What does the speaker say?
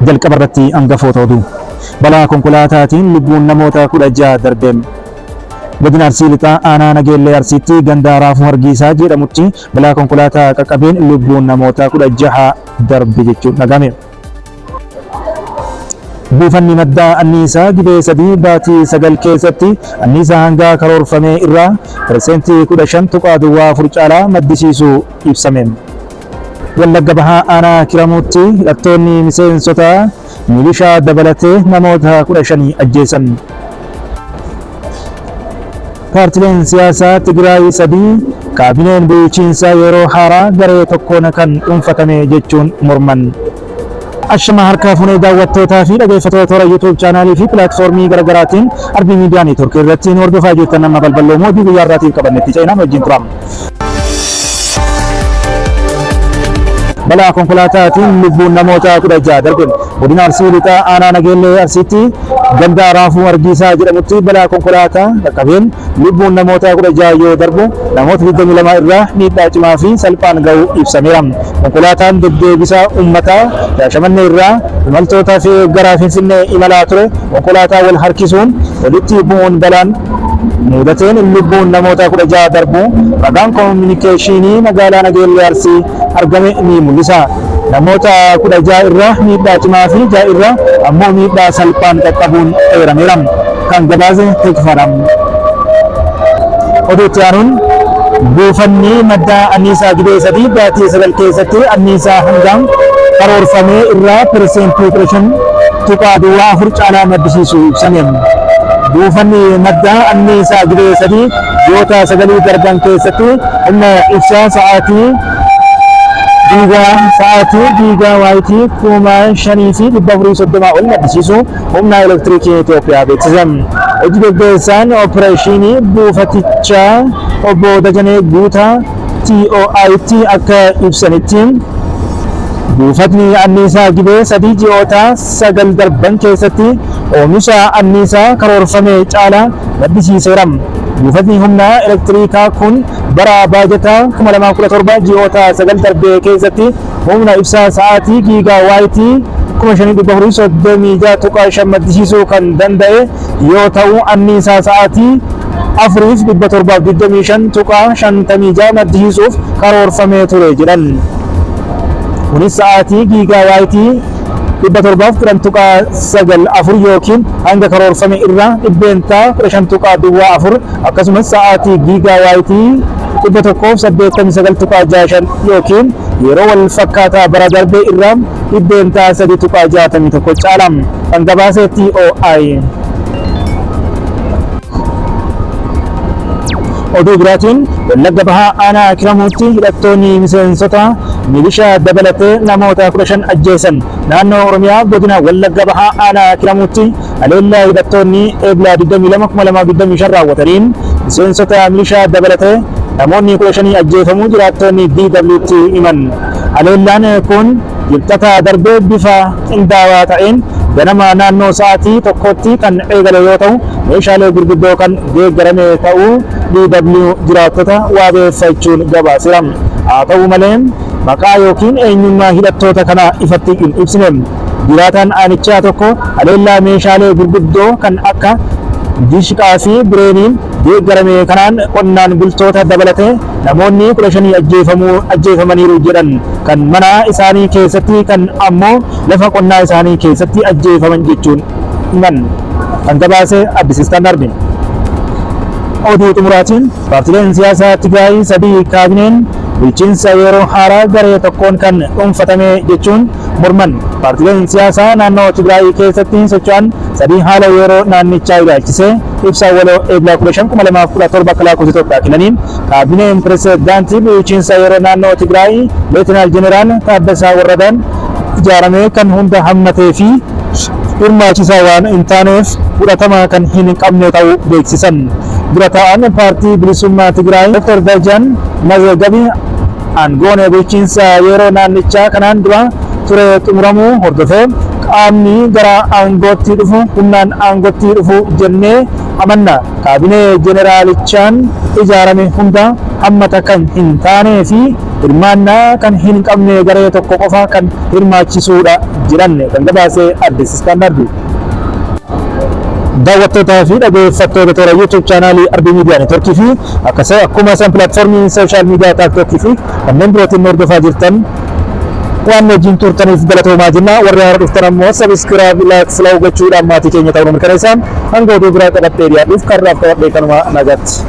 jalqabarratti hangafoota oduu balaa konkolaataatiin lubbuun namoota 16 darbeem. Godina Arsii Lixaa aanaa Nageellee Arsiitti ganda Raafuu Hargeysaa jedhamutti balaa konkolaataa qaqqabeen lubbuun namoota 16 darbe jechuun dhagame. Buufanni maddaa anniisaa gibee 3 baatii 9 keessatti anniisaa hanga karoorfamee irraa persentii 15.4 caalaa maddisiisuu ibsame. Wallagga Bahaa aanaa Kiramuutti hidhattoonni miseensota milishaa dabalatee namoota 15 ajjeesan. Paartileen siyaasaa Tigraay 3 kaabineen bulchiinsaa yeroo haaraa garee tokkoon kan dhuunfatame jechuun morman. Ashama harkaa fuunee daawwattootaa fi dhaggeeffattoota toora YouTube chaanaalii fi pilaatfoormii garaagaraatiin Arbii Miidiyaa Neetwoorkii irratti hordofaa jirtan nama balbaloo mootii guyyaa irraatiif qabannetti ceenaan wajjin turam. Balaa konkolaataatiin lubbuun namoota 16 darbe. Godina Arsii Lixaa aanaa Nageellee Arsiitti ganda Raafuu Hargeysaa jedhamutti balaa konkolaataa qaqqabeen lubbuun namoota 16 yoo darbu namoota 22 irraa miidhaa cimaa fi salphaan ga'uu ibsameera. Konkolaataan deddeebisa uummataa Shaashamannee irraa imaltoota fi gara Finfinnee imalaa ture konkolaataa wal harkisuun walitti bu'uun balaan mudateen lubbuun namoota 16 darbu ragaan koominikeeshinii magaalaa Nageellee Arsii argame ni mul'isa. Namoota 16 irraa miidhaa cimaa fi 6 irraa ammoo miidhaa salphaan qaqqabuun eerameera. Kan gabaase Teekfaadha. Oduutti aanuun buufanni maddaa anniisaa gibee 3 baatii 9 keessatti anniisaa hangaan karoorfamee irraa persentii 15.4 caalaa maddisiisuu ibsame. Buufanni maddaa anniisaa gibee 3 ji'oota 9 darban keessatti humna ibsaa sa'aatii giigaa waayitii 5,430 ol maddisiisu humna elektiriikii Itoophiyaa beeksisan. Hojii gaggeessaan oopereeshinii buufatichaa obbo Dajanee Guutaa TOI'tti akka ibsanitti buufatni anniisaa gibee 3 ji'oota 9 darban keessatti oomisha anniisaa karoorfame caalaa maddisiiseera. Buufatni humna elektiriikaa kun bara baajataa 2017 ji'oota 9 darbee keessatti humna ibsaa sa'aatii giigaa waayitii 5,436 maddisiisuu kan danda'e yoo ta'u anniisaa sa'aatii 4,725.56 maddisiisuuf karoorfamee ture jedhan. Kunis sa'aatii giigaa waayitii 710.94 yookiin hanga karoorfame irraa 15.4 akkasumas sa'aatii giigaa waayitii 189.65 yookiin yeroo wal fakkaataa bara darbee irraa 3.61 caala. Kan gabaase TOI. Oduu biraatiin Wallagga Bahaa aanaa Kiramuutti hidhattoonni miseensota milishaa dabalatee namoota 15 ajjeesan. Naannoo Oromiyaa godina Wallagga Bahaa aanaa Kiramuutti haleellaa hidhattoonni eebla 22,2025 raawwataniin miseensota milishaa dabalatee namoonni 15 ajjeefamuu jiraattonni DWT himan. Haleellaan kun Jilxata darbee bifa qindaawaa ta'een ganama naannoo sa'aatii tokkotti kan eegale yoo ta'u meeshaalee gurguddoo kan deeggarame ta'uu DW jiraattota waabeeffachuun gabaaseera. Haa ta'u malee maqaa yookiin eenyummaa hidhattoota kanaa ifatti hin ibsine. Jiraataan aanichaa tokko haleellaa meeshaalee gurguddoo kan akka dishqaa fi bireeniin deeggarame kanaan qonnaan bultoota dabalatee namoonni 15 ajjeefamaniiru jedhan. Kan mana isaanii keessatti kan ammoo lafa qonnaa isaanii keessatti ajjeefaman jechuun himan. Kan gabaase Addis Istaandardi. Oduu xumuraatiin paartileen siyaasaa Tigraay 3 kaabineen bulchiinsa yeroo haaraa garee tokkoon kan dhuunfatame jechuun morman. Paartileen siyaasaa naannoo Tigraay keessatti socho'an 3 haala yeroo naannichaa ilaalchisee ibsa waloo eebla 15,2017 akka lakkoofsa Itoophiyaa kennaniin kaabineen pirezidaantii bulchiinsa yeroo naannoo Tigraay Leetinaal Jeneraal Taaddasaa Warradaan ijaarame kan hunda hammatee fi hirmaachisaa waan hin taaneef fudhatama kan hin qabne ta'uu beeksisan. Dura ta'an paartii bilisummaa Tigraay Dr. Dajan Mazgabii aangoon bulchiinsa yeroo naannichaa kanaan dura ture xumuramuu hordofee qaamni gara aangootti dhufu humnaan aangootti dhufu jennee amanna. Kaabinee jeneraalichaan ijaarame hunda hammata kan hin taanee fi hirmaannaa kan hin qabne garee tokko qofa kan hirmaachisuudha jedhan kan gabaasee Addis Standard. Daawwattootaa fi dhaggeeffattoota toora YouTube chaanaalii Arbii Miidiyaa Neetwoorkii fi akkuma san pilaatfoormii sooshaal miidiyaa TikTokii fi kanneen birootiin hordofaa jirtan waan wajjin turtaniif galatoomaa jenna. Warri haaraa dhuftan ammoo sabiskiraayib laayik follow gochuudhaan maatii keenya ta'uu mirkaneessaa. Hanga oduu biraa qabattee dhiyaadhuuf karraaf qabadhee kanuma nagaatti.